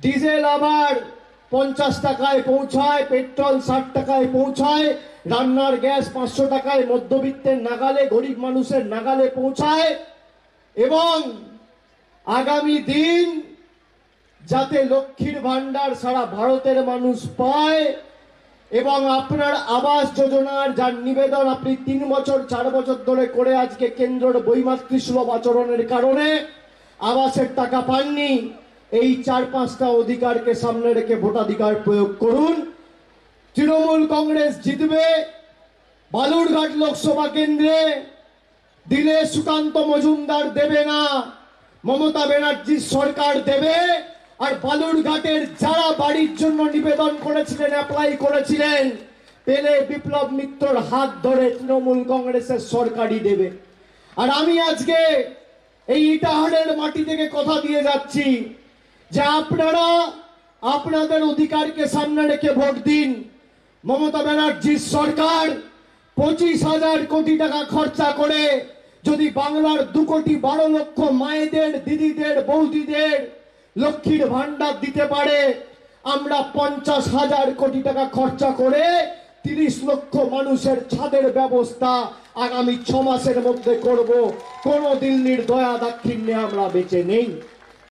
Diesel আবার 50 টাকায় পৌঁছায়, পেট্রোল 60 টাকায় পৌঁছায়, রান্নার গ্যাস 500 টাকায় মধ্যবিত্তের নাগালে, গরিব মানুষের নাগালে পৌঁছায়। এবং আগামী দিন যাতে লক্ষ্মীর ভান্ডার সারা ভারতের মানুষ পায় এবং আপনার আবাস যোজনার যার নিবেদন আপনি 3 বছর 4 বছর ধরে করে আজকে কেন্দ্রের বৈমাতৃসুলভ আচরণের কারণে আবাসের টাকা পাননি, এই 4-5টা অধিকারকে সামনে রেখে ভোটাধিকার প্রয়োগ করুন। তৃণমূল কংগ্রেস জিতবে। বালুরঘাট লোকসভা কেন্দ্রে দিলে সুকান্ত মজুমদার দেবে না, মমতা ব্যানার্জির সরকার দেবে। আর বালুরঘাটের যারা বাড়ির জন্য নিবেদন করেছিলেন, অ্যাপ্লাই করেছিলেন, পেলে বিপ্লব মিত্রর হাত ধরে তৃণমূল কংগ্রেসের সরকারই দেবে। আর আমি আজকে এই ইটাহারের মাটি থেকে কথা দিয়ে যাচ্ছি যে আপনারা আপনাদের অধিকারকে সামনে রেখে ভোট দিন। মমতা ব্যানার্জির সরকার 25,000 কোটি টাকা খরচা করে যদি বাংলার 2 কোটি 12 লক্ষ মায়েদের, দিদিদের, বৌদিদের লক্ষ্মীর ভান্ডার দিতে পারে, আমরা 50,000 কোটি টাকা খরচা করে 30 লক্ষ মানুষের ছাদের ব্যবস্থা আগামী 6 মাসের মধ্যে করব। কোন দিল্লির দয়া দাক্ষিণ্যে আমরা বেঁচে নেই।